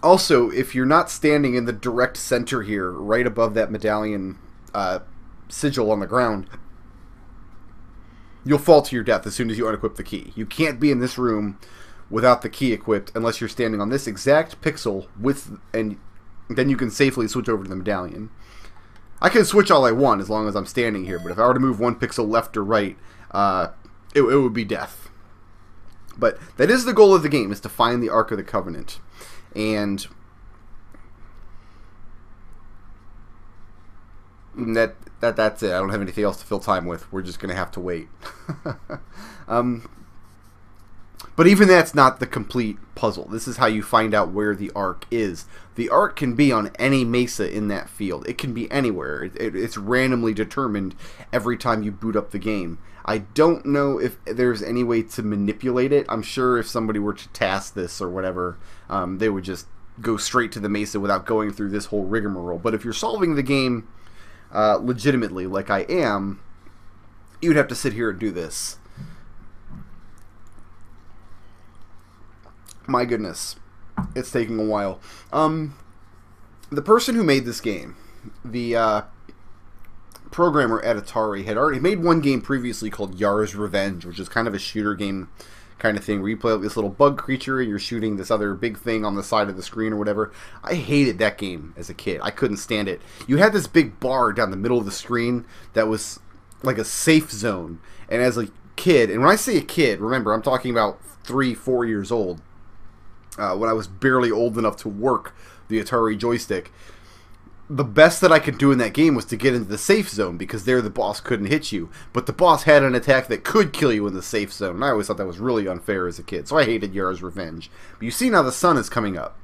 Also, if you're not standing in the direct center here, right above that medallion sigil on the ground, you'll fall to your death as soon as you unequip the key. You can't be in this room without the key equipped unless you're standing on this exact pixel and then you can safely switch over to the medallion. I can switch all I want as long as I'm standing here, but if I were to move one pixel left or right, it would be death. But that is the goal of the game, is to find the Ark of the Covenant. And that's it. I don't have anything else to fill time with. We're just going to have to wait. But even that's not the complete puzzle. This is how you find out where the Ark is. The Ark can be on any mesa in that field. It can be anywhere. It's randomly determined every time you boot up the game. I don't know if there's any way to manipulate it. I'm sure if somebody were to task this or whatever, they would just go straight to the mesa without going through this whole rigmarole. But if you're solving the game legitimately, like I am, you'd have to sit here and do this. My goodness, it's taking a while. The person who made this game, the programmer at Atari, had already made one game previously called Yar's Revenge, which is kind of a shooter game kind of thing, where you play like this little bug creature and you're shooting this other big thing on the side of the screen or whatever. I hated that game as a kid. I couldn't stand it. You had this big bar down the middle of the screen that was like a safe zone. And as a kid, and when I say a kid, remember, I'm talking about 3-4 years old, when I was barely old enough to work the Atari joystick, the best that I could do in that game was to get into the safe zone, because there the boss couldn't hit you. But the boss had an attack that could kill you in the safe zone, and I always thought that was really unfair as a kid, so I hated Yar's Revenge. But you see now the sun is coming up,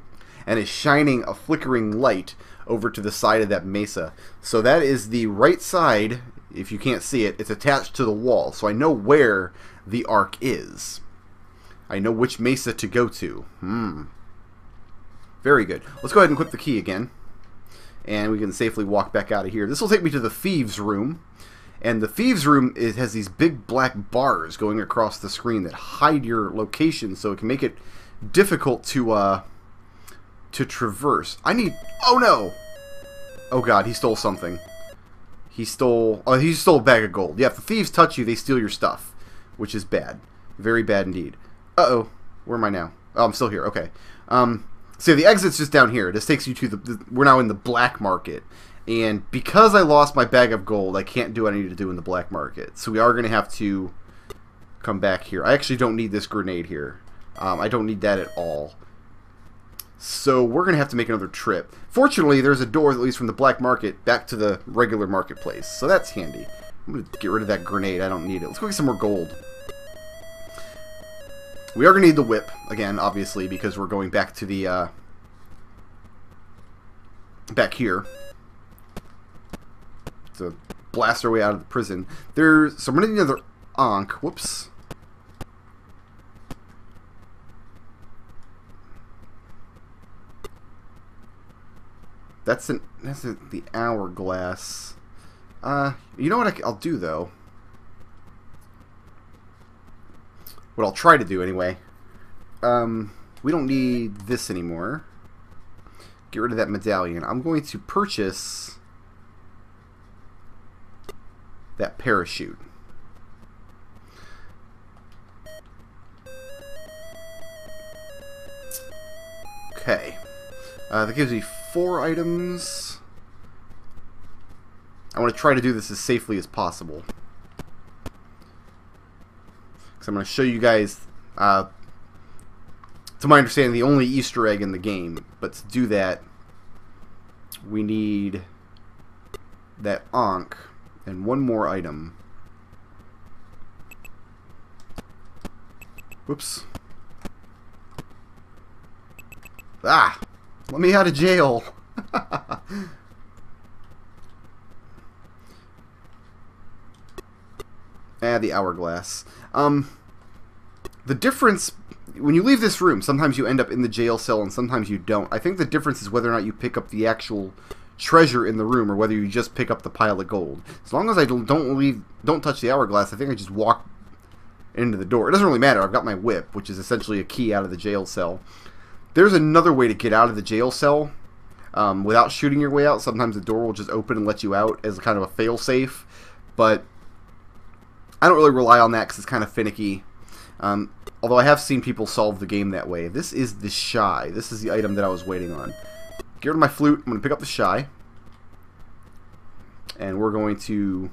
and is shining a flickering light over to the side of that mesa. So that is the right side. If you can't see it, it's attached to the wall, so I know where the Ark is. I know which mesa to go to. Very good. Let's go ahead and equip the key again. And we can safely walk back out of here. This will take me to the Thieves' Room. And the Thieves' Room has these big black bars going across the screen that hide your location, so it can make it difficult to traverse. Oh no! Oh god, he stole something. He stole a bag of gold. Yeah, if the thieves touch you, they steal your stuff, which is bad. Very bad indeed. Uh-oh. Where am I now? Oh, I'm still here. Okay. So the exit's just down here. This takes you to we're now in the black market. And because I lost my bag of gold, I can't do what I need to do in the black market. So we are going to have to come back here. I actually don't need this grenade here. I don't need that at all. So we're going to have to make another trip. Fortunately, there's a door that leads from the black market back to the regular marketplace. So that's handy. I'm going to get rid of that grenade. I don't need it. Let's go get some more gold. We are going to need the whip, again, obviously, because we're going back to the, back here. To blast our way out of the prison. So we're going to need another Ankh. Whoops. That's the hourglass. You know what I'll do, though? What I'll try to do, anyway. We don't need this anymore. Get rid of that medallion. I'm going to purchase that parachute. Okay. That gives me 4 items. I want to try to do this as safely as possible. I'm going to show you guys, to my understanding, the only Easter egg in the game. But to do that, we need that Ankh and one more item. Whoops. Ah! Let me out of jail! The hourglass. The difference, when you leave this room, sometimes you end up in the jail cell and sometimes you don't. I think the difference is whether or not you pick up the actual treasure in the room or whether you just pick up the pile of gold. As long as I don't touch the hourglass, I think I just walk into the door. It doesn't really matter. I've got my whip, which is essentially a key out of the jail cell. There's another way to get out of the jail cell without shooting your way out. Sometimes the door will just open and let you out as kind of a fail-safe, but I don't really rely on that because it's kind of finicky. Although I have seen people solve the game that way. This is the shy. This is the item that I was waiting on. Get rid of my flute. I'm going to pick up the shy. And we're going to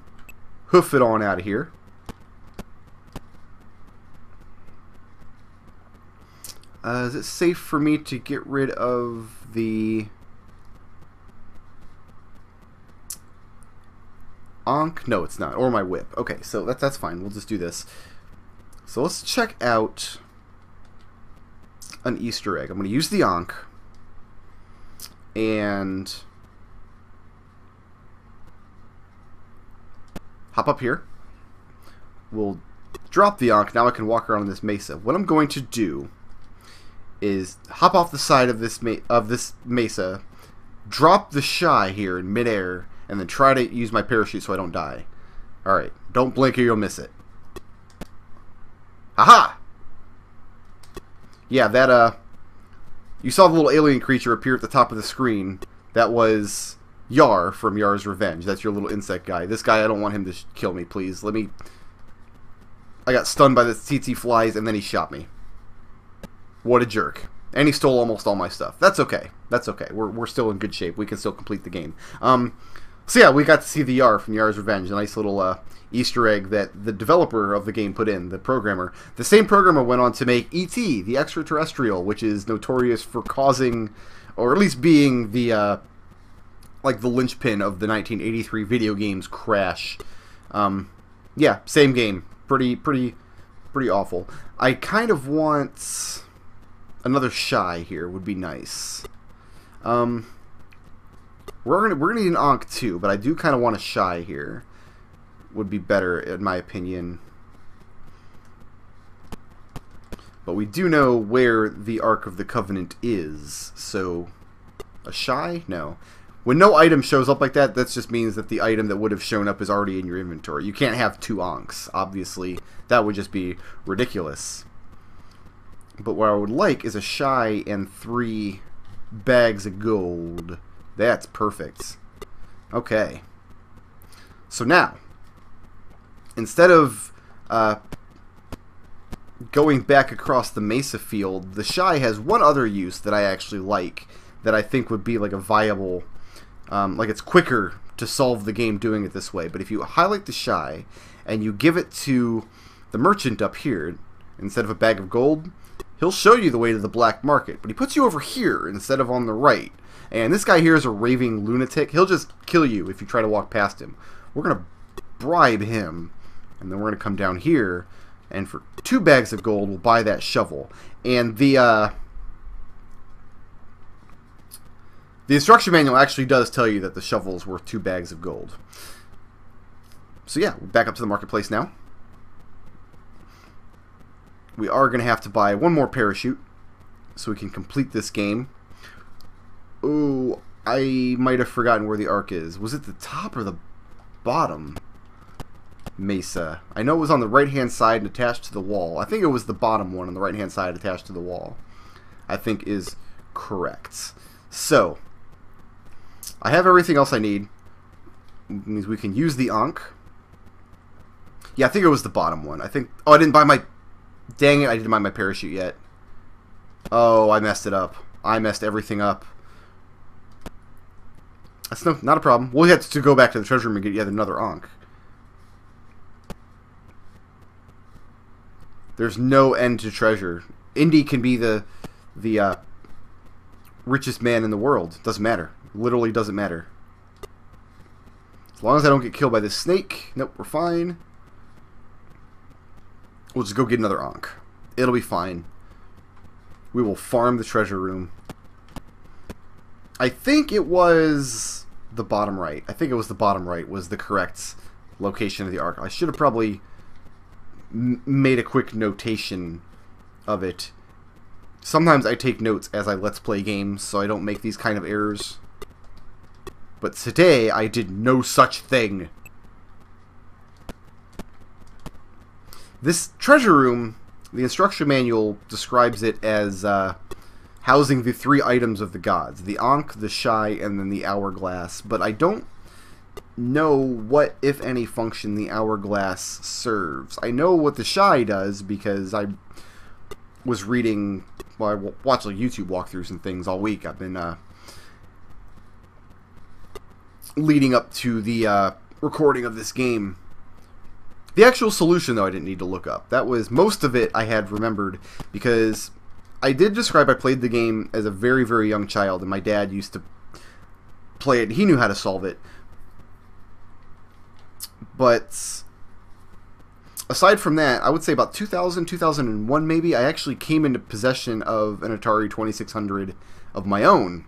hoof it on out of here. Is it safe for me to get rid of the Ankh? No, it's not. Or my whip. Okay, so that's fine. We'll just do this. So let's check out an Easter egg. I'm going to use the Ankh. And hop up here. We'll drop the Ankh. Now I can walk around this mesa. What I'm going to do is hop off the side of this mesa, drop the shy here in midair, and then try to use my parachute so I don't die. Alright, don't blink or you'll miss it. Aha! Yeah, that, you saw the little alien creature appear at the top of the screen. That was Yar from Yar's Revenge. That's your little insect guy. This guy, I don't want him to kill me, please. I got stunned by the tsetse flies, and then he shot me. What a jerk. And he stole almost all my stuff. That's okay. That's okay. We're still in good shape. We can still complete the game. So yeah, we got to see the Yar from Yar's Revenge. A nice little Easter egg that the developer of the game put in, the programmer. The same programmer went on to make E.T., the Extraterrestrial, which is notorious for causing, or at least being the, like the linchpin of the 1983 video games crash. Yeah, same game. Pretty awful. I kind of want another shy here would be nice. We're gonna need an Ankh too, but I do kind of want a shy here. Would be better in my opinion. But we do know where the Ark of the Covenant is, so a shy? No. When no item shows up like that, that just means that the item that would have shown up is already in your inventory. You can't have 2 Ankhs, obviously. That would just be ridiculous. But what I would like is a shy and 3 bags of gold. That's perfect. Okay. So now, instead of going back across the mesa field, the shy has one other use that I actually like, that I think would be like a viable, like it's quicker to solve the game doing it this way. But if you highlight the shy and you give it to the merchant up here instead of a bag of gold, he'll show you the way to the black market, but he puts you over here instead of on the right. And this guy here is a raving lunatic. He'll just kill you if you try to walk past him. We're going to bribe him, and then we're going to come down here, and for 2 bags of gold, we'll buy that shovel. And the instruction manual actually does tell you that the shovel is worth 2 bags of gold. So yeah, we're back up to the marketplace now. We are going to have to buy 1 more parachute so we can complete this game. Ooh, I might have forgotten where the Ark is. Was it the top or the bottom mesa? I know it was on the right-hand side and attached to the wall. I think it was the bottom one on the right-hand side attached to the wall. I think is correct. So, I have everything else I need. It means we can use the Ankh. Yeah, I think it was the bottom one. I think... Oh, I didn't buy my... Dang it, I didn't buy my parachute yet. Oh, I messed it up. I messed everything up. That's not a problem. We'll have to go back to the treasure room and get yet another Ankh. There's no end to treasure. Indy can be the richest man in the world. Doesn't matter. Literally doesn't matter. As long as I don't get killed by this snake. Nope, we're fine. We'll just go get another Ankh. It'll be fine. We will farm the treasure room. I think it was the bottom right. I think it was the bottom right was the correct location of the Ark. I should have probably made a quick notation of it. Sometimes I take notes as I Let's Play games, so I don't make these kind of errors. But today, I did no such thing. This treasure room, the instruction manual describes it as housing the 3 items of the gods: the Ankh, the Shy, and then the Hourglass. But I don't know what, if any, function the Hourglass serves. I know what the Shy does because I was reading, well, I watched like YouTube walkthroughs and things all week. I've been leading up to the recording of this game. The actual solution, though, I didn't need to look up. That was, most of it I had remembered, because I did describe I played the game as a very, very young child, and my dad used to play it. He knew how to solve it. But aside from that, I would say about 2000, 2001 maybe, I actually came into possession of an Atari 2600 of my own,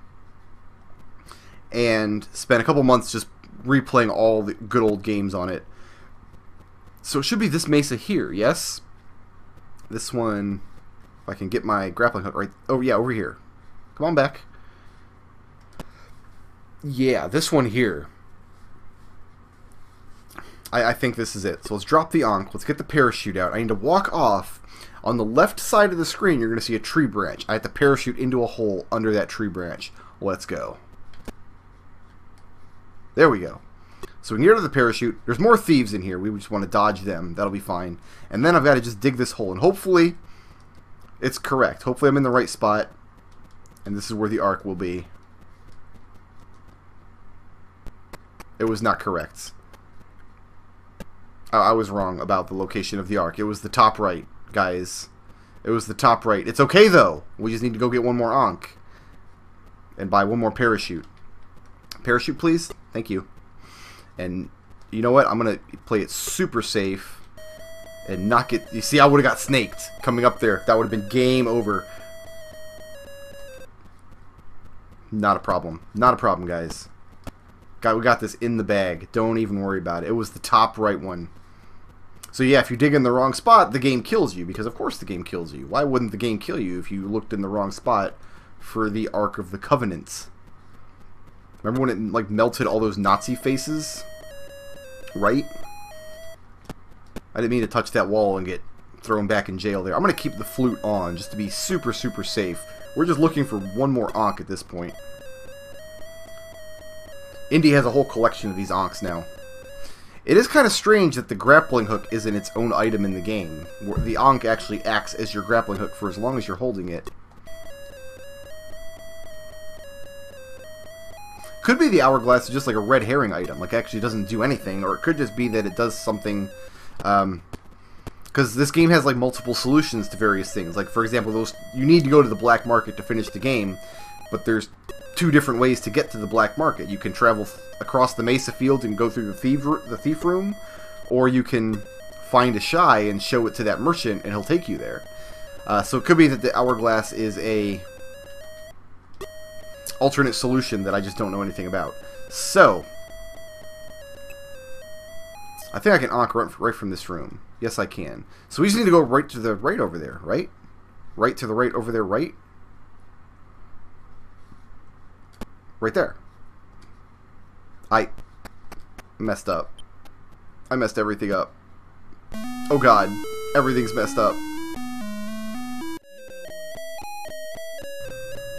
and spent a couple months just replaying all the good old games on it. So it should be this mesa here, yes? This one, if I can get my grappling hook right... Oh, yeah, over here. Come on back. Yeah, this one here. I think this is it. So let's drop the Ankh. Let's get the parachute out. I need to walk off. On the left side of the screen, you're going to see a tree branch. I have to parachute into a hole under that tree branch. Let's go. There we go. So we can get rid of the parachute. There's more thieves in here. We just want to dodge them. That'll be fine. And then I've got to just dig this hole. And hopefully it's correct. Hopefully I'm in the right spot. And this is where the arc will be. It was not correct. I was wrong about the location of the arc. It was the top right, guys. It was the top right. It's okay, though. We just need to go get one more Ankh. And buy one more parachute. Parachute, please? Thank you. And you know what? I'm going to play it super safe and not get... You see, I would have got snaked coming up there. That would have been game over. Not a problem. Not a problem, guys. We got this in the bag. Don't even worry about it. It was the top right one. So yeah, if you dig in the wrong spot, the game kills you. Because of course the game kills you. Why wouldn't the game kill you if you looked in the wrong spot for the Ark of the Covenant? Remember when it like melted all those Nazi faces? Right? I didn't mean to touch that wall and get thrown back in jail there. I'm going to keep the flute on just to be super, super safe. We're just looking for one more Ankh at this point. Indy has a whole collection of these Ankhs now. It is kind of strange that the grappling hook isn't its own item in the game. Where the Ankh actually acts as your grappling hook for as long as you're holding it. Could be the Hourglass is just like a red herring item. Like actually doesn't do anything. Or it could just be that it does something... because this game has like multiple solutions to various things. Like for example, you need to go to the black market to finish the game. But there's 2 different ways to get to the black market. You can travel across the mesa field and go through the thief room, or you can find a Shy and show it to that merchant and he'll take you there. So it could be that the Hourglass is a alternate solution that I just don't know anything about. So I think I can Ankh right from this room. Yes, I can. So we just need to go right to the right over there, right? Right to the right over there, right? Right there. I messed up. I messed everything up. Oh god, everything's messed up.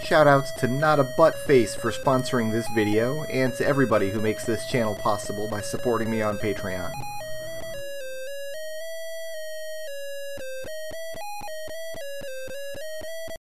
Shoutouts to Not a Butt Face for sponsoring this video, and to everybody who makes this channel possible by supporting me on Patreon.